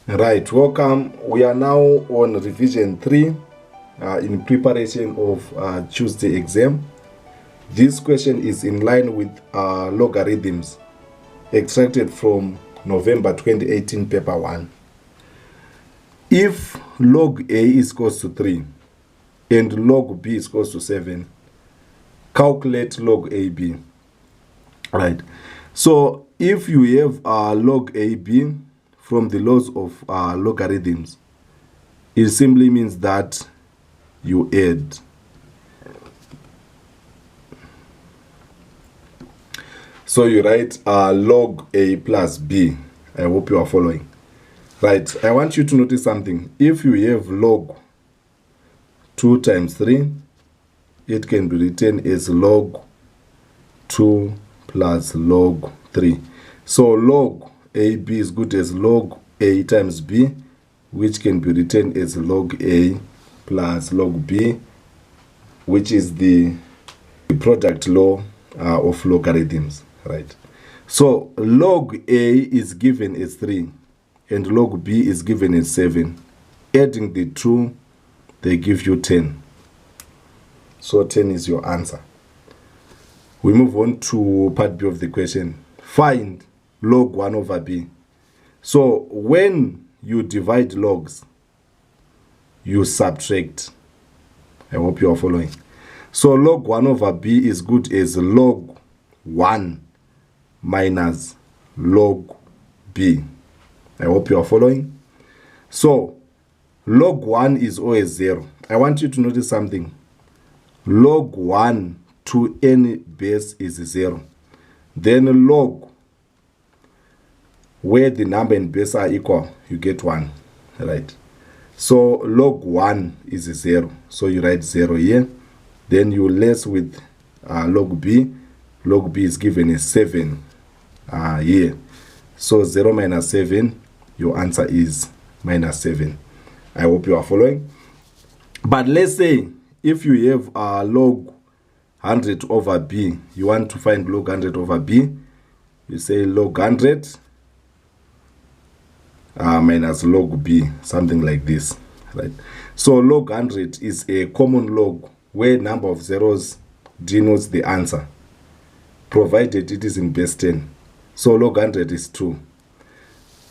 Right, welcome. We are now on revision 3 in preparation of Tuesday exam. This question is in line with logarithms extracted from November 2018 paper 1. If log A is equals to 3 and log B is equals to 7, calculate log AB. Right, so if you have log AB from the laws of logarithms, it simply means that you add. So you write log A plus B. I hope you are following. Right, I want you to notice something. If you have log 2 times 3, it can be written as log 2 plus log 3. So log AB is good as log A times B, which can be written as log A plus log B, which is the product law of logarithms, right? So log A is given as 3 and log B is given as 7. Adding the two, they give you 10. So 10 is your answer. We move on to part B of the question. Find log 1 over B. So when you divide logs, you subtract. I hope you are following. So log 1 over B is good as log 1 minus log B. I hope you are following. So log 1 is always 0. I want you to notice something. Log 1 to any base is 0. Then log, where the number and base are equal, you get 1, right? So log 1 is 0. So you write 0 here. Then you less with log B. Log B is given as 7 here. So 0 minus 7, your answer is minus 7. I hope you are following. But let's say if you have log 100 over B, you want to find log 100 over B, you say log 100 minus log B, something like this, right? So log 100 is a common log where number of zeros denotes the answer, provided it is in base 10. So log 100 is 2.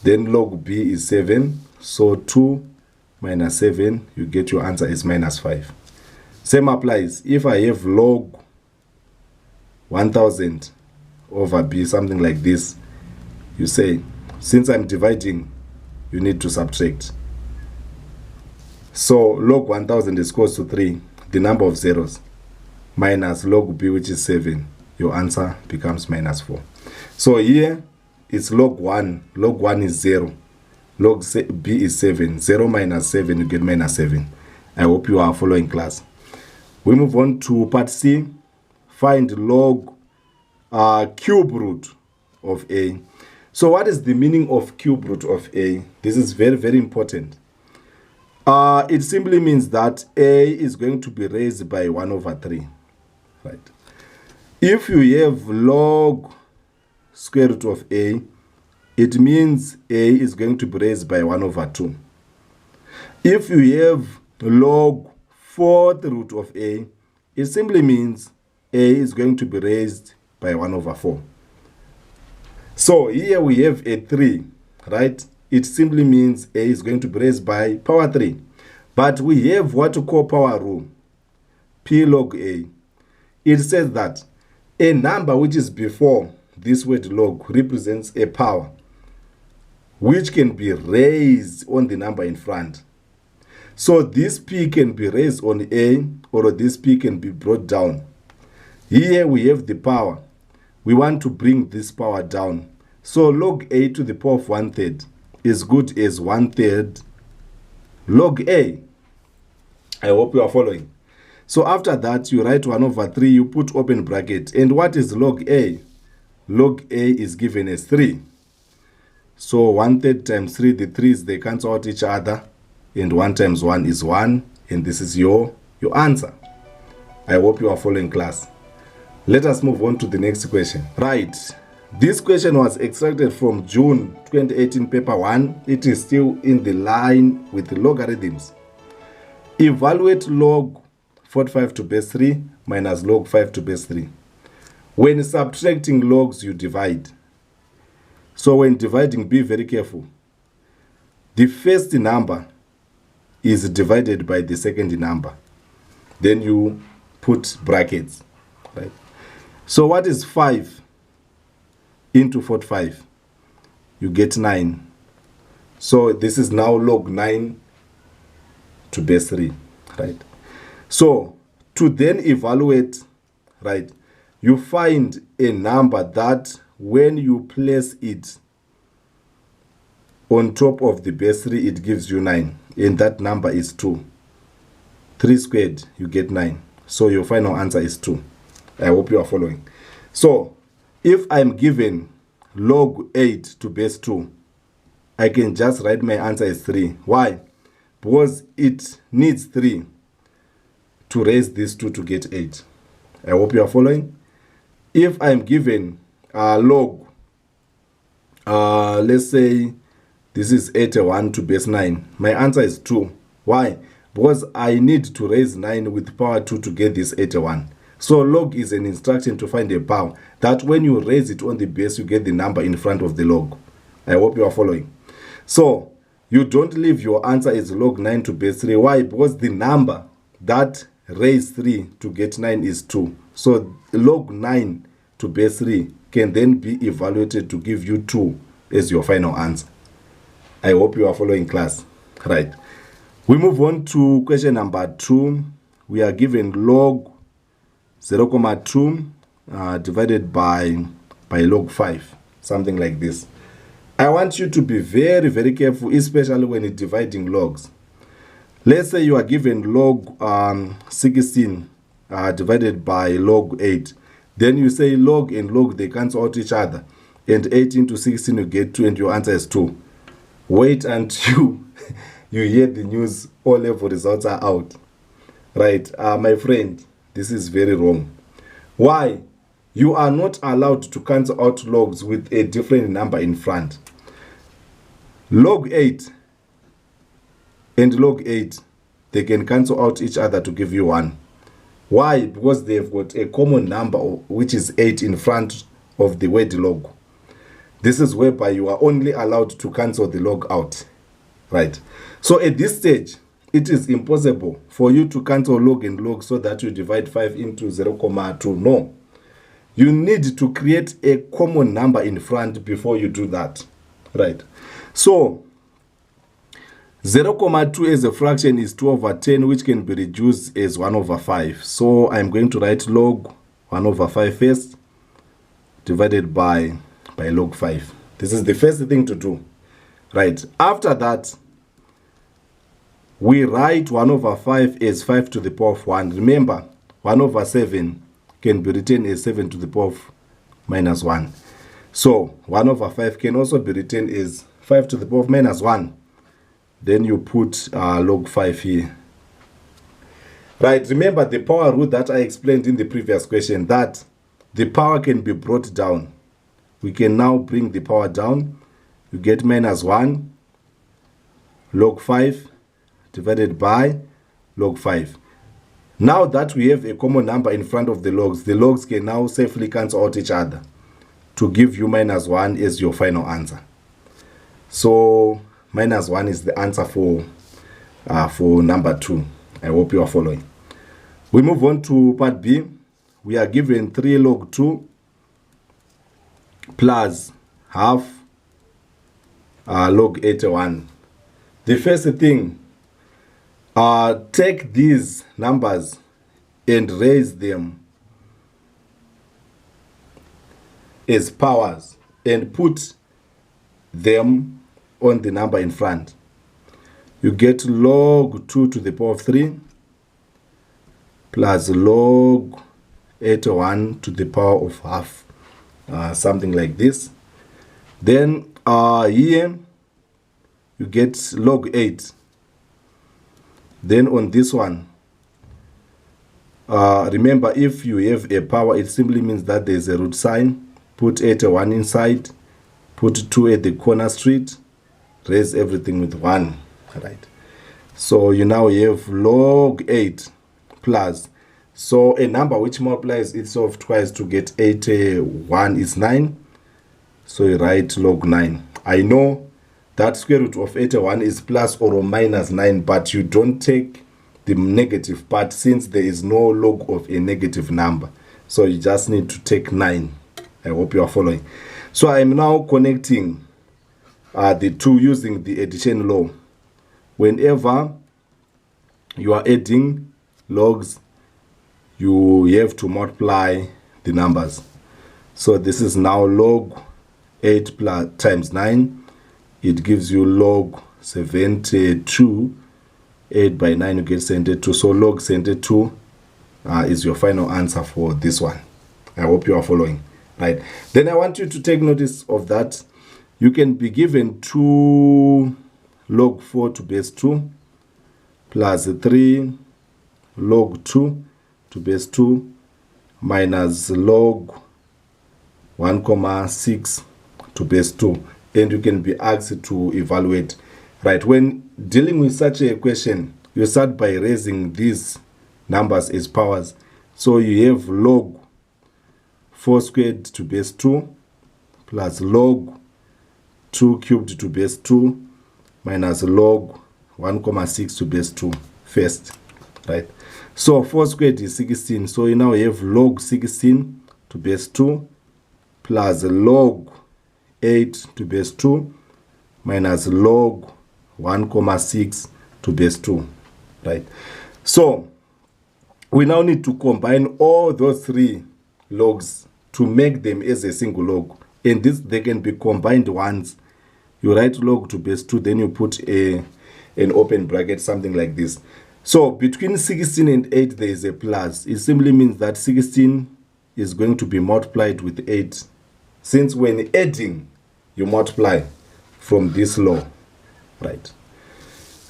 Then log B is 7. So 2 minus 7, you get your answer is minus 5. Same applies. If I have log 1000 over B, something like this, you say, since I'm dividing, you need to subtract. So log 1000 is equals to 3, the number of zeros, minus log B, which is 7. Your answer becomes minus 4. So here it's log 1. Log 1 is 0. Log B is 7. 0 minus 7, you get minus 7. I hope you are following, class. We move on to part C. Find log cube root of A. So what is the meaning of cube root of A? This is very, very important. It simply means that A is going to be raised by 1 over 3. Right? If you have log square root of A, it means A is going to be raised by 1 over 2. If you have log fourth root of A, it simply means A is going to be raised by 1 over 4. So here we have a 3, right? It simply means A is going to be raised by power 3. But we have what we call power rule, P log A. It says that a number which is before this word log represents a power which can be raised on the number in front. So this P can be raised on A, or this P can be brought down. Here we have the power. We want to bring this power down. So log A to the power of 1/3 is good as 1/3 log A. I hope you are following. So after that, you write 1 over 3, you put open bracket. And what is log A? Log A is given as 3. So 1/3 times 3, the 3's, they cancel out each other. And 1 times 1 is 1. And this is your answer. I hope you are following, class. Let us move on to the next question. Right. This question was extracted from June 2018 paper 1. It is still in the line with the logarithms. Evaluate log 45 to base 3 minus log 5 to base 3. When subtracting logs, you divide. So when dividing, be very careful. The first number is divided by the second number. Then you put brackets, right? So what is 5 into 45? You get 9. So this is now log 9 to base 3, right? So to then evaluate, right, you find a number that when you place it on top of the base 3, it gives you 9. And that number is 2. 3 squared, you get 9. So your final answer is 2. I hope you are following. So if I'm given log 8 to base 2, I can just write my answer as 3. Why? Because it needs 3 to raise this 2 to get 8. I hope you are following. If I'm given log, let's say this is 81 to base 9, my answer is 2. Why? Because I need to raise 9 with power 2 to get this 81. So log is an instruction to find a power that when you raise it on the base, you get the number in front of the log. I hope you are following. So you don't leave your answer as log 9 to base 3. Why? Because the number that raised 3 to get 9 is 2. So log 9 to base 3 can then be evaluated to give you 2 as your final answer. I hope you are following, class. Right. We move on to question number 2. We are given log 0,2 divided by log 5, something like this. I want you to be very, very careful, especially when you're dividing logs. Let's say you are given log 16 divided by log 8. Then you say log and log, they cancel out each other. And 18 to 16, you get 2, and your answer is 2. Wait until you hear the news, all level results are out. Right, my friend, this is very wrong. Why? You are not allowed to cancel out logs with a different number in front. Log 8 and log 8, they can cancel out each other to give you 1. Why? Because they've got a common number, which is 8 in front of the word log. This is whereby you are only allowed to cancel the log out. Right. So at this stage, it is impossible for you to cancel log and log so that you divide 5 into 0,2. No. You need to create a common number in front before you do that. Right. So 0,2 as a fraction is 2 over 10, which can be reduced as 1 over 5. So I'm going to write log 1 over 5 first, divided by log 5. This is the first thing to do. Right. After that, we write 1 over 5 as 5 to the power of 1. Remember, 1 over 7 can be written as 7 to the power of minus 1. So 1 over 5 can also be written as 5 to the power of minus 1. Then you put log 5 here. Right, remember the power rule that I explained in the previous question, that the power can be brought down. We can now bring the power down. You get minus 1 log 5 divided by log 5. Now that we have a common number in front of the logs can now safely cancel out each other to give you minus 1 as your final answer. So minus 1 is the answer for number 2. I hope you are following. We move on to part B. We are given 3 log 2 plus half log 81. The first thing, take these numbers and raise them as powers and put them on the number in front. You get log 2 to the power of 3 plus log 81 to the power of half, something like this. Then here you get log 8. Then on this one, remember, if you have a power, it simply means that there is a root sign. put 81 inside, put 2 at the corner street, raise everything with 1, right? So you now have log 8 plus, so a number which multiplies itself twice to get 81 is 9. So you write log 9. I know that square root of 81 is plus or minus 9, but you don't take the negative part since there is no log of a negative number. So you just need to take 9. I hope you are following. So I am now connecting the two using the addition law. Whenever you are adding logs, you have to multiply the numbers. So this is now log 8 plus times 9. It gives you log 72. 8 by 9, you get 72. So log 72 is your final answer for this one. I hope you are following. Right. Then I want you to take notice of that. You can be given 2 log 4 to base 2 plus 3 log 2 to base 2 minus log 1,6 to base 2. And you can be asked to evaluate. Right. When dealing with such a question, you start by raising these numbers as powers. So you have log 4 squared to base 2 plus log 2 cubed to base 2 minus log 1,6 to base 2 first, right? So 4 squared is 16. So you now have log 16 to base 2 plus log 8 to base 2 minus log 1,6 to base 2, right? So we now need to combine all those 3 logs to make them as a single log, and this they can be combined once. You write log to base 2, then you put an open bracket, something like this. So between 16 and 8 there is a plus. It simply means that 16 is going to be multiplied with 8, since when adding you multiply from this law, right?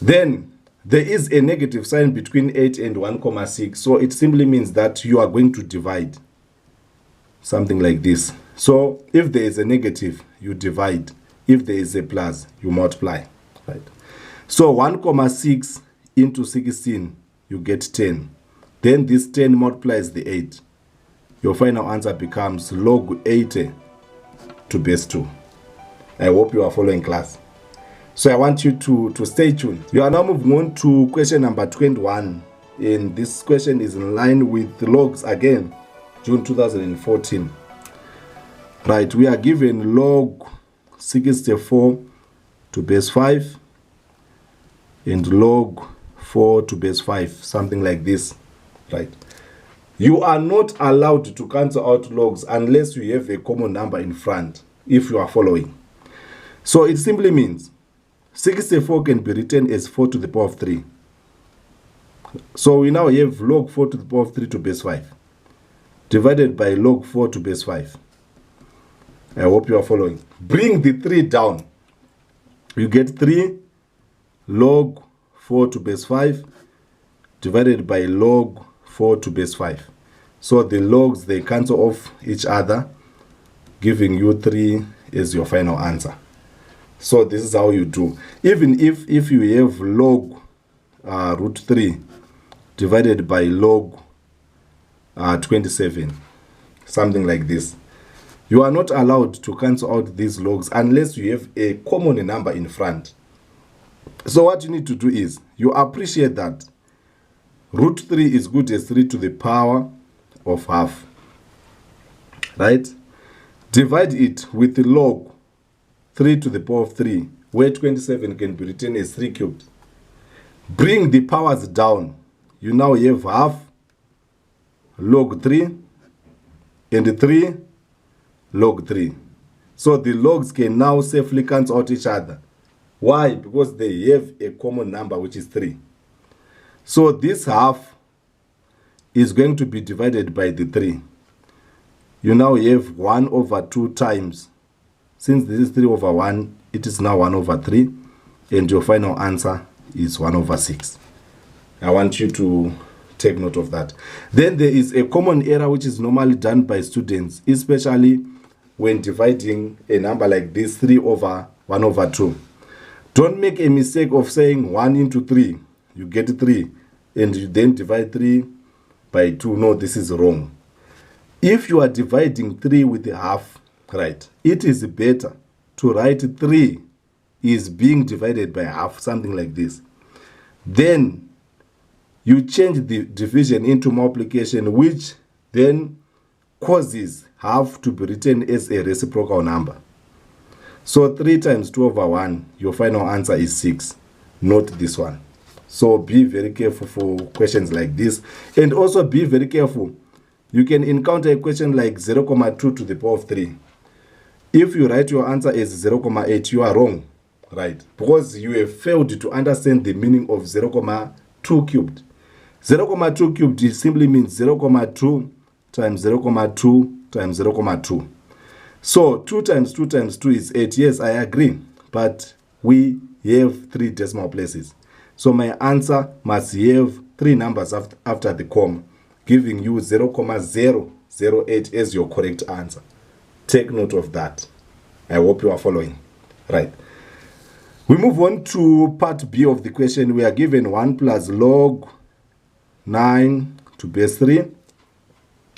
Then there is a negative sign between 8 and 1,6, so it simply means that you are going to divide, something like this. So if there is a negative, you divide. If there is a plus, you multiply, right? So 1,6 into 16, you get 10. Then this 10 multiplies the 8. Your final answer becomes log 80 to base 2. I hope you are following, class. So I want you to stay tuned. You are now moving on to question number 21. And this question is in line with the logs again, June 2014. Right, we are given log 64 to base 5 and log 4 to base 5, something like this, right? You are not allowed to cancel out logs unless you have a common number in front, if you are following. So it simply means 64 can be written as 4 to the power of 3. So we now have log 4 to the power of 3 to base 5 divided by log 4 to base 5. I hope you are following. Bring the 3 down. You get 3 log 4 to base 5 divided by log 4 to base 5. So the logs, they cancel off each other, giving you 3 as your final answer. So this is how you do. Even if you have log root 3 divided by log 27, something like this, you are not allowed to cancel out these logs unless you have a common number in front. So what you need to do is, you appreciate that root 3 is good as 3 to the power of half, right? Divide it with the log 3 to the power of 3, where 27 can be written as 3 cubed. Bring the powers down. You now have half log 3 and 3 log 3. So the logs can now safely cancel out each other. Why? Because they have a common number, which is 3. So this half is going to be divided by the 3. You now have 1 over 2 times. Since this is 3 over 1, it is now 1 over 3. And your final answer is 1 over 6. I want you to take note of that. Then there is a common error which is normally done by students, especially when dividing a number like this, 3 over 1 over 2. Don't make a mistake of saying 1 into 3. You get 3. And you then divide 3 by 2. No, this is wrong. If you are dividing 3 with a half, right, it is better to write 3 is being divided by half, something like this. Then you change the division into multiplication, which then causes half to be written as a reciprocal number. So 3 times 2 over 1, your final answer is 6, not this one. So be very careful for questions like this. And also be very careful. You can encounter a question like 0.2 to the power of 3. If you write your answer as 0.8, you are wrong, right? Because you have failed to understand the meaning of 0.2 cubed. 0.2 cubed simply means 0.2 times 0.2 times 0.2. So 2 times 2 times 2 is 8. Yes, I agree. But we have 3 decimal places. So my answer must have 3 numbers after the comma, giving you 0.008 as your correct answer. Take note of that. I hope you are following. Right. We move on to part B of the question. We are given 1 plus log 9 to base 3.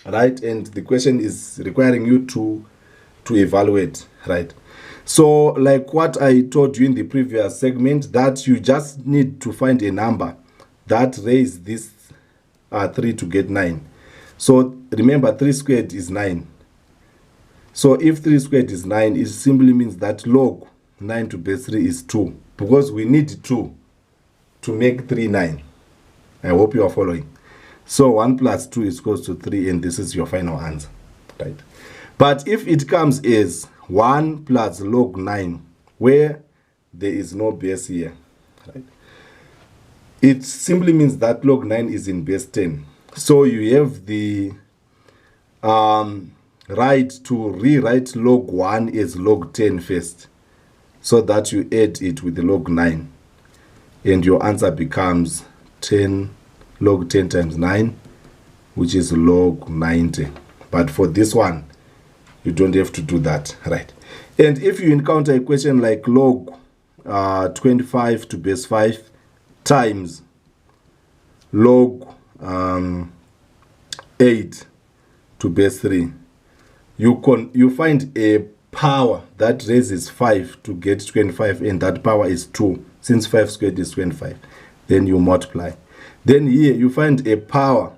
Right. And the question is requiring you to evaluate. Right. So like what I told you in the previous segment, that you just need to find a number that raises this 3 to get 9. So remember, 3 squared is 9. So if 3 squared is 9, it simply means that log 9 to base 3 is 2. Because we need 2 to make 3 9. I hope you are following. So 1 plus 2 is equal to 3, and this is your final answer. Right. But if it comes as 1 plus log 9, where there is no base here, right, it simply means that log 9 is in base 10. So you have the right to rewrite log 1 as log 10 first, so that you add it with the log 9. And your answer becomes 10, log 10 times 9, which is log 90. But for this one, you don't have to do that, right? And if you encounter a question like log 25 to base 5 times log 8 to base 3, you find a power that raises 5 to get 25, and that power is 2, since 5 squared is 25. Then you multiply. Then here you find a power,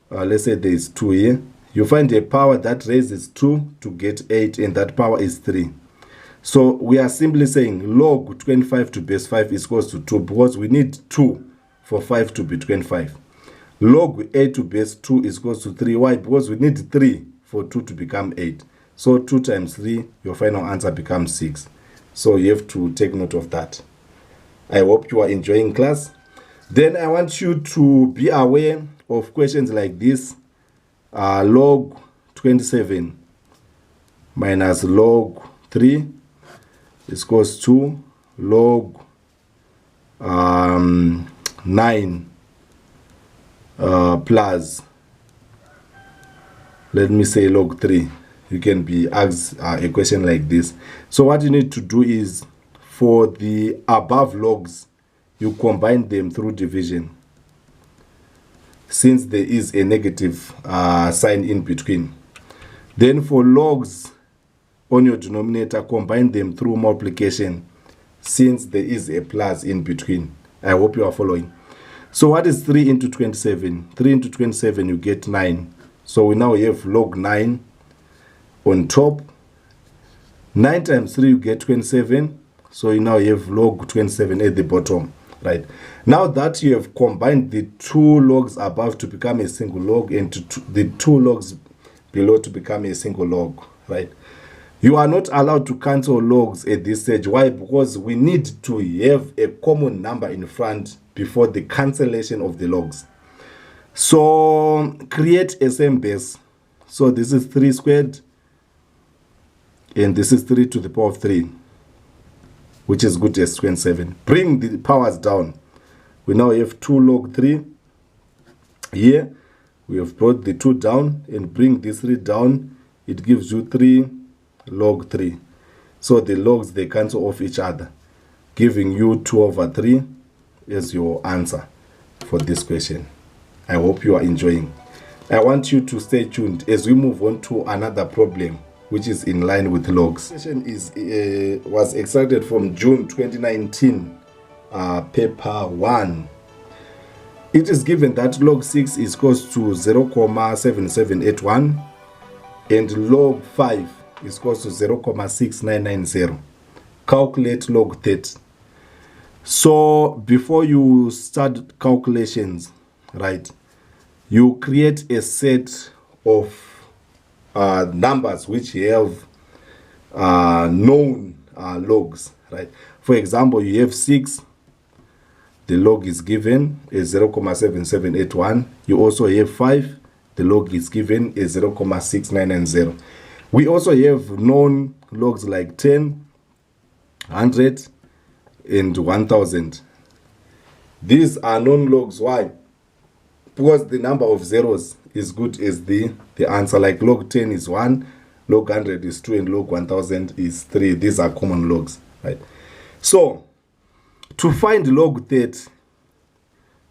let's say there is 2 here. You find a power that raises 2 to get 8, and that power is 3. So we are simply saying log 25 to base 5 is equal to 2, because we need 2 for 5 to be 25. Log 8 to base 2 is equal to 3. Why? Because we need 3 for 2 to become 8. So 2 times 3, your final answer becomes 6. So you have to take note of that. I hope you are enjoying class. Then I want you to be aware of questions like this. Log 27 minus log 3 is equals to log 9 plus, let me say, log 3. You can be asked a question like this. So what you need to do is, for the above logs, you combine them through division, since there is a negative sign in between. Then for logs on your denominator, combine them through multiplication, since there is a plus in between. I hope you are following. So what is 3 into 27? 3 into 27, you get 9. So we now have log 9 on top. 9 times 3, you get 27. So you now have log 27 at the bottom. Right. Now that you have combined the 2 logs above to become a single log, and the 2 logs below to become a single log, right? You are not allowed to cancel logs at this stage. Why? Because we need to have a common number in front before the cancellation of the logs. So create a same base. So this is 3 squared, and this is 3 to the power of 3. Which is good as 27. Bring the powers down. We now have 2 log 3. Here, we have brought the 2 down, and bring this 3 down. It gives you 3 log 3. So the logs, they cancel off each other, giving you 2 over 3 as your answer for this question. I hope you are enjoying. I want you to stay tuned as we move on to another problem which is in line with logs. This question was extracted from June 2019, paper 1. It is given that log 6 is equals to 0.7781 and log 5 is equals to 0.6990. Calculate log 30. So before you start calculations, right, you create a set of numbers which have known logs, right? For example, you have 6, the log is given as 0.7781. You also have 5, the log is given as 0.6990. We also have known logs like 10, 100, and 1000. These are known logs. Why? Because the number of zeros is good as the answer. Like log 10 is 1, log 100 is 2, and log 1000 is 3. These are common logs, right? So to find log 30,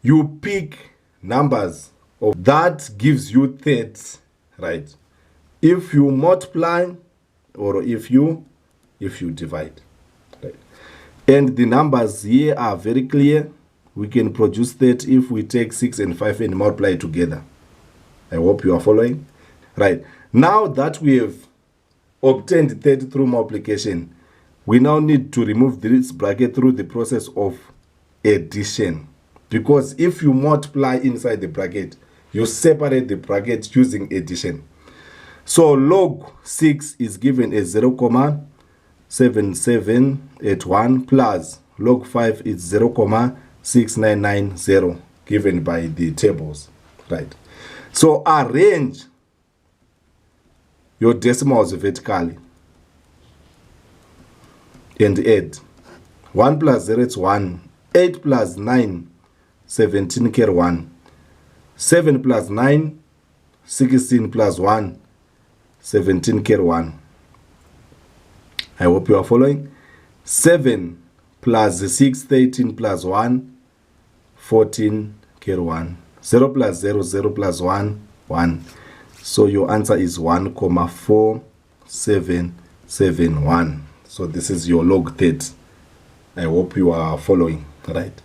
you pick numbers of that gives you 30, right? If you multiply or if you divide, right? And the numbers here are very clear. We can produce 30 if we take 6 and 5 and multiply together. I hope you are following. Right. Now that we have obtained 30 through multiplication, we now need to remove this bracket through the process of addition. Because if you multiply inside the bracket, you separate the bracket using addition. So log 6 is given as 0.7781 plus log 5 is 0.6990 given by the tables, right? So arrange your decimals vertically and add. 1 plus 0 is 1. 8 plus 9, 17 carry 1. 7 plus 9, 16 plus 1, 17 carry 1. I hope you are following. 7 plus 6, 13 plus 1, 14 carry 1. 0 plus 0, 0 plus 1, 1. So your answer is 1,4771. So this is your log 30. I hope you are following, right?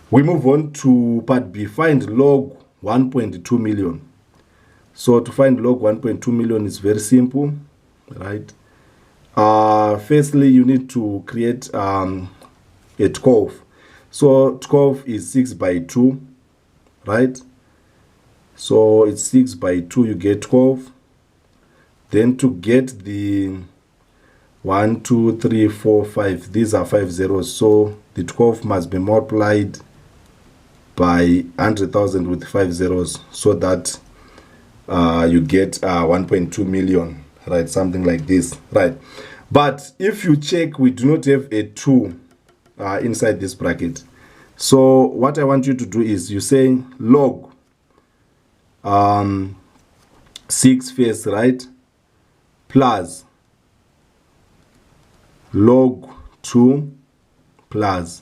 We move on to part B. Find log 1.2 million. So to find log 1.2 million is very simple, right? Firstly, you need to create a 12. So 12 is 6 by 2, right? So it's 6 by 2, you get 12. Then to get the 1, 2, 3, 4, 5, these are 5 zeros. So the 12 must be multiplied by 100,000 with 5 zeros so that you get 1.2 million, right? Something like this, right? But if you check, we do not have a 2 inside this bracket. So what I want you to do is you say log 6 first, right? Plus log 2 plus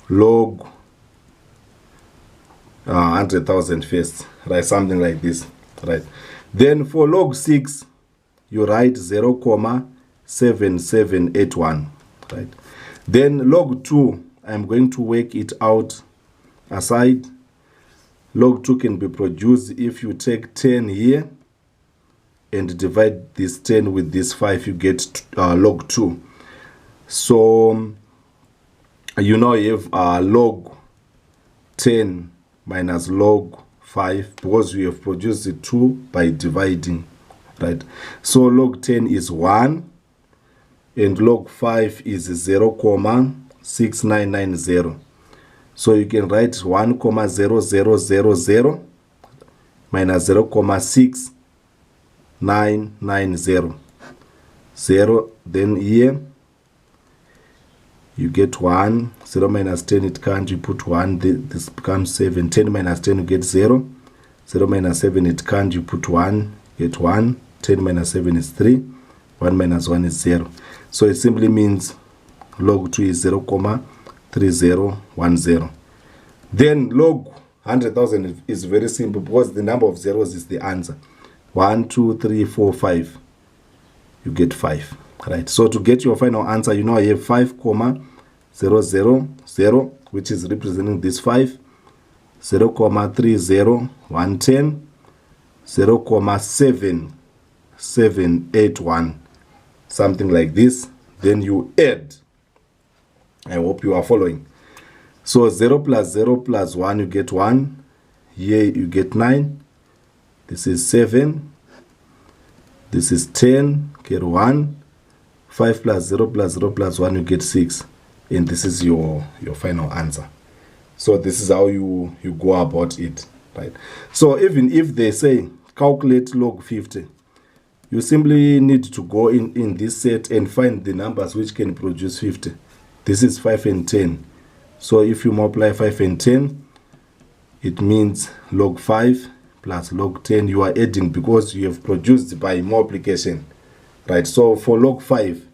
log 100,000 first, right? Something like this, right? Then for log 6, you write 0.7781, right? Then log 2, I'm going to work it out aside. Log 2 can be produced if you take 10 here and divide this 10 with this 5, you get log 2. So you now have log 10 minus log 5 because we have produced the 2 by dividing, right? So log 10 is 1 and log 5 is 0.6990. So you can write 1,0000 minus 0.6990. 0, then here you get 1, 0 minus 10, it can't, you put 1, this becomes 7, 10 minus 10, you get 0, 0 minus 7, it can't, you put 1, get 1, 10 minus 7 is 3, 1 minus 1 is 0. So it simply means log 2 is 0.3010. Then log 100,000 is very simple because the number of zeros is the answer. 1, 2, 3, 4, 5. You get 5. Right. So to get your final answer, you know I have 5,000, which is representing this 5. 0.30110, 0.7781, something like this. Then you add. I hope you are following. So 0 plus 0 plus 1, you get 1. Here you get 9. This is 7. This is 10. Get 1. 5 plus 0 plus 0 plus 1, you get 6. And this is your final answer. So this is how you go about it, right? So even if they say calculate log 50, you simply need to go in this set and find the numbers which can produce 50. This is 5 and 10. So if you multiply 5 and 10, it means log 5 plus log 10. You are adding because you have produced by multiplication, right? So for log 5,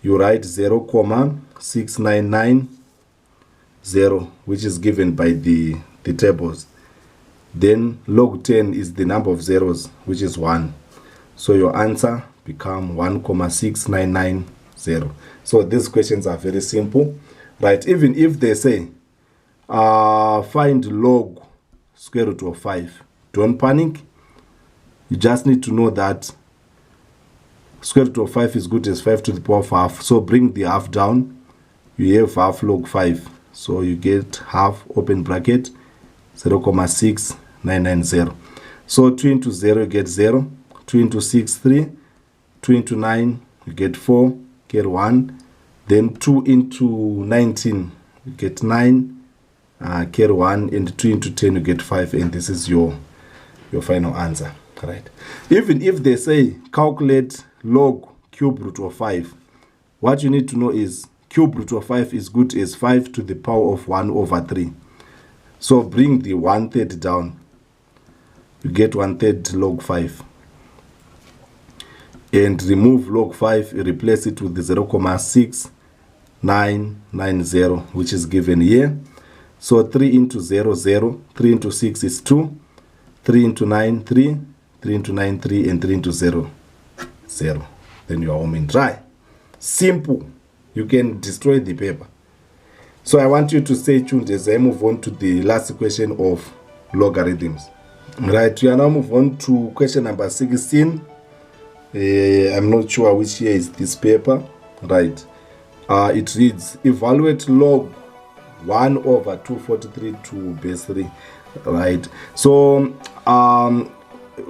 you write 0.6990, which is given by the tables. Then log 10 is the number of zeros, which is 1. So your answer become 1.6990. So these questions are very simple, right? Even if they say find log square root of 5, don't panic. You just need to know that square root of 5 is good as 5 to the power of half. So bring the half down. You have half log 5. So you get half, open bracket, 0.6990. So 2 into 0, you get 0. 2 into 6, 3. 2 into 9, you get 4, get 1. Then 2 into 19, you get 9, get 1. And 2 into 10, you get 5. And this is your final answer, right? Even if they say calculate log cube root of 5, what you need to know is cube root of 5 is good as 5 to the power of 1 over 3. So bring the 1/3 down. You get 1/3 log 5. And remove log 5, replace it with the 0.6990, which is given here. So 3 into 0, 0. 3 into 6 is 2. 3 into 9, 3. 3 into 9, 3. And 3 into 0, 0. Then you are home and dry. Simple. You can destroy the paper. So I want you to stay tuned as I move on to the last question of logarithms. Right, we are now move on to question number 16. I'm not sure which year is this paper. Right. It reads, evaluate log 1 over 243 to base 3. Right. So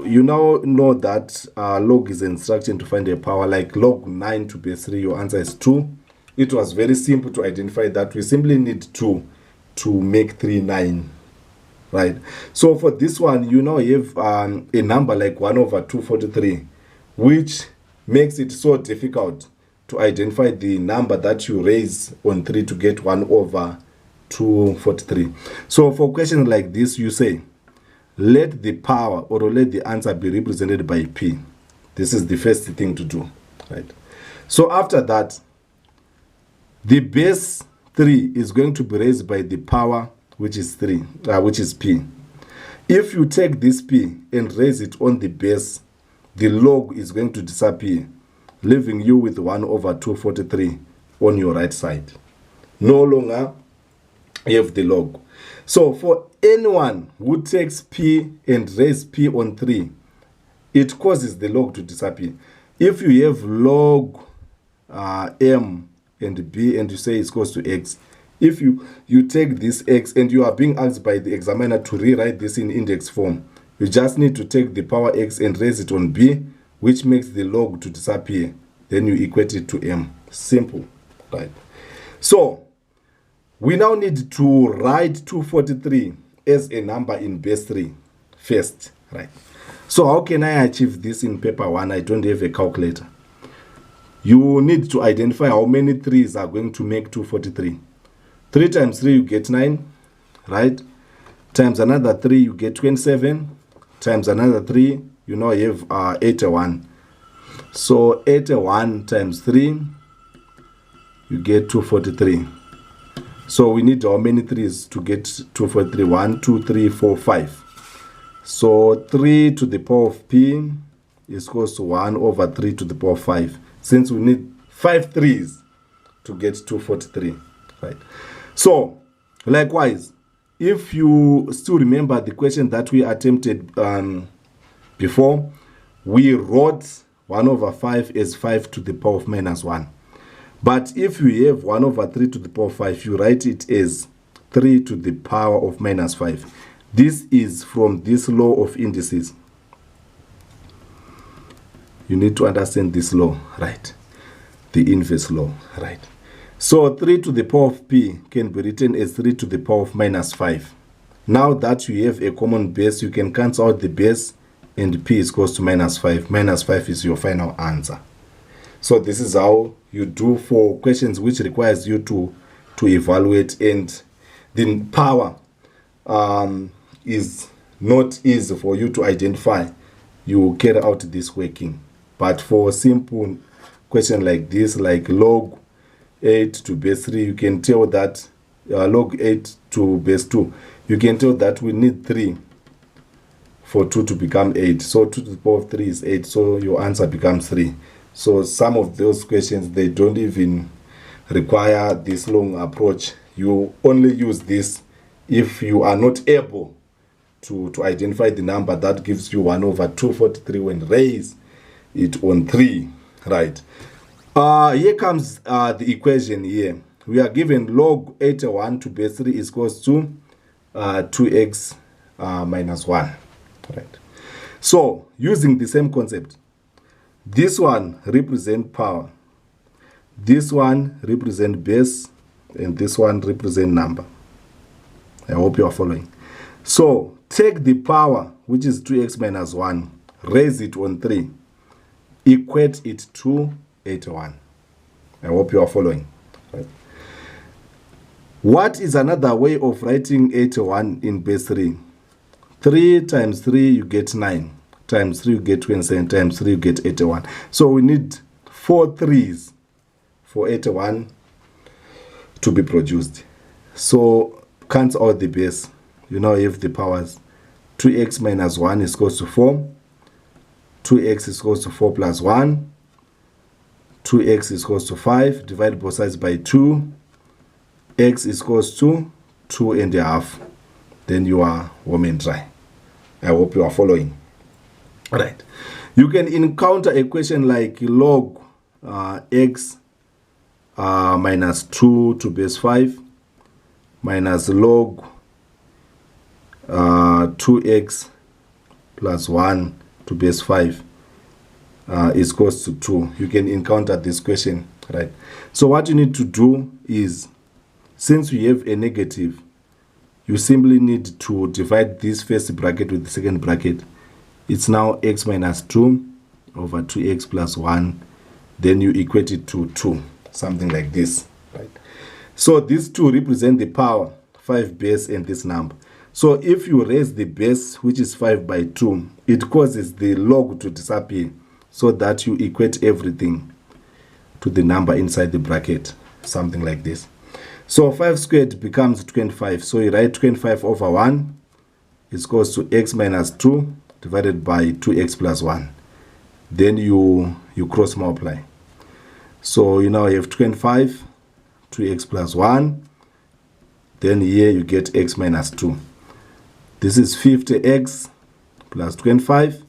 you now know that log is an instruction to find a power. Like log 9 to base 3, your answer is 2. It was very simple to identify that. We simply need 2 to make 3 9. Right. So for this one, you now have a number like 1 over 243, which makes it so difficult to identify the number that you raise on 3 to get 1 over 243. So for questions like this, you say, let the power or let the answer be represented by P. This is the first thing to do. Right. So after that, the base 3 is going to be raised by the power, which is 3, which is P. If you take this P and raise it on the base, the log is going to disappear, leaving you with 1 over 243 on your right side. No longer have the log. So for anyone who takes P and raise P on 3, it causes the log to disappear. If you have log M and B and you say it's equals to X, if you take this X and you are being asked by the examiner to rewrite this in index form, you just need to take the power X and raise it on B, which makes the log to disappear. Then you equate it to M. Simple, right? So we now need to write 243 as a number in base 3 first, right? So how can I achieve this in paper 1? I don't have a calculator. You need to identify how many 3s are going to make 243. 3 times 3, you get 9, right? Times another 3, you get 27. Times another 3, you now have 81. So 81 times 3, you get 243. So we need how many 3's to get 243? 1, 2, 3, 4, 5. So 3 to the power of p is equals to 1 over 3 to the power of 5. Since we need 5 3's to get 243, right? So likewise, if you still remember the question that we attempted before, we wrote 1 over 5 as 5 to the power of minus 1. But if you have 1 over 3 to the power of 5, you write it as 3 to the power of minus 5. This is from this law of indices. You need to understand this law, right? The inverse law, right? So 3 to the power of p can be written as 3 to the power of minus 5. Now that you have a common base, you can cancel out the base and p is equals to minus 5. Minus 5 is your final answer. So this is how you do for questions which requires you to evaluate, and the power is not easy for you to identify. You carry out this working. But for a simple question like this, like log 8 to base 3, you can tell that log 8 to base 2, you can tell that we need 3 for 2 to become 8. So 2 to the power of 3 is 8, so your answer becomes 3. So some of those questions, they don't even require this long approach. You only use this if you are not able to identify the number that gives you 1 over 243 when raise it on 3, right? Here comes the equation here. We are given log 81 to base 3 is equals to 2x minus 1, right? So using the same concept, this one represent power, this one represent base, and this one represent number. I hope you are following. So take the power, which is 2x minus 1, raise it on 3, equate it to 81. I hope you are following. Right. What is another way of writing 81 in base 3? 3 times 3, you get 9. Times 3, you get 27. Times 3, you get 81. So we need 4 3's for 81 to be produced. So cancel out the base. You now have the powers. 2x minus 1 is equals to 4. 2x is equals to 4 plus 1. 2x is equals to 5. Divide both sides by 2. X is equals to 2.5. Then you are warm and dry. I hope you are following. All right. You can encounter a question like log x minus 2 to base 5 minus log 2x plus 1 to base 5 is equals to 2. You can encounter this question, right? So what you need to do is, since we have a negative, you simply need to divide this first bracket with the second bracket. It's now x minus 2 over 2x plus 1. Then you equate it to 2, something like this, right? So these two represent the power, 5 base and this number. So if you raise the base, which is 5 by 2, it causes the log to disappear so that you equate everything to the number inside the bracket, something like this. So 5 squared becomes 25. So you write 25 over 1 is equals to x minus 2 divided by 2x plus 1. Then you cross multiply. So you now have 25, 2x plus 1. Then here you get x minus 2. This is 50x plus 25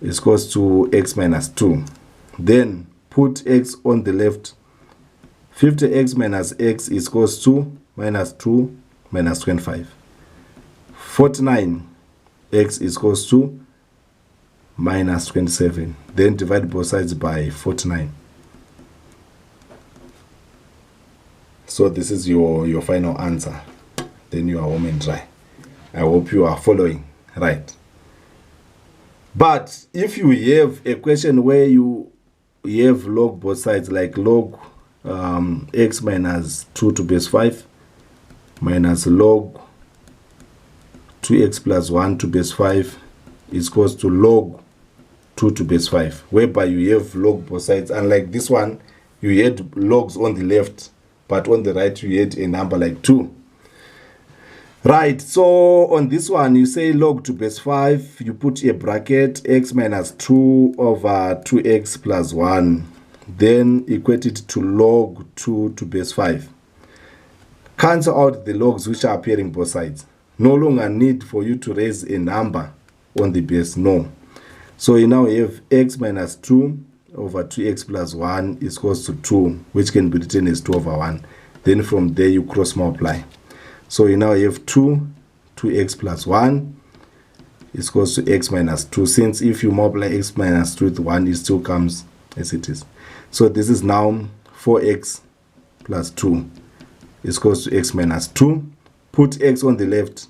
is equals to x minus 2. Then put x on the left. 50x minus x is equals to minus 2 minus 25. 49x is equals to minus 27. Then divide both sides by 49. So this is your final answer. Then you are home and dry. I hope you are following, right? But if you have a question where you have log both sides, like log x minus 2 to base 5 minus log 2x plus 1 to base 5 is equals to log 2 to base 5, whereby you have log both sides. Unlike this one, you had logs on the left, but on the right you had a number like 2. Right, so on this one, you say log to base 5, you put a bracket, x minus 2 over 2x plus 1, then equate it to log 2 to base 5. Cancel out the logs which are appearing both sides. No longer need for you to raise a number on the base, no. So you now have x minus 2 over 2x plus 1 is equals to 2, which can be written as 2 over 1. Then from there you cross multiply. So you now have 2x plus 1 is equals to x minus 2. Since if you multiply x minus 2 with 1, it still comes as it is. So this is now 4x plus 2 is equals to x minus 2. Put x on the left.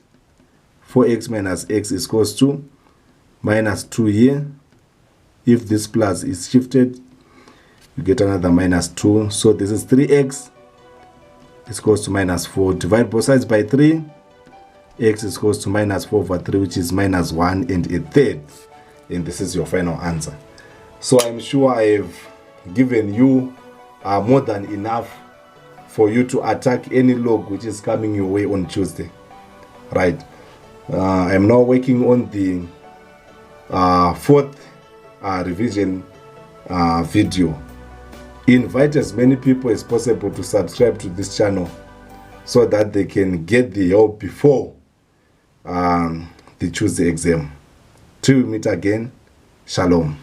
4x minus x is equals to minus 2 here. If this plus is shifted, you get another minus 2. So this is 3x is equals to minus 4. Divide both sides by 3. X is equals to minus 4 over 3, which is minus 1 and a third. And this is your final answer. So I'm sure I have given you more than enough for you to attack any log which is coming your way on Tuesday. Right. I'm now working on the fourth revision video. Invite as many people as possible to subscribe to this channel so that they can get the help before the Tuesday exam. Till we meet again, shalom.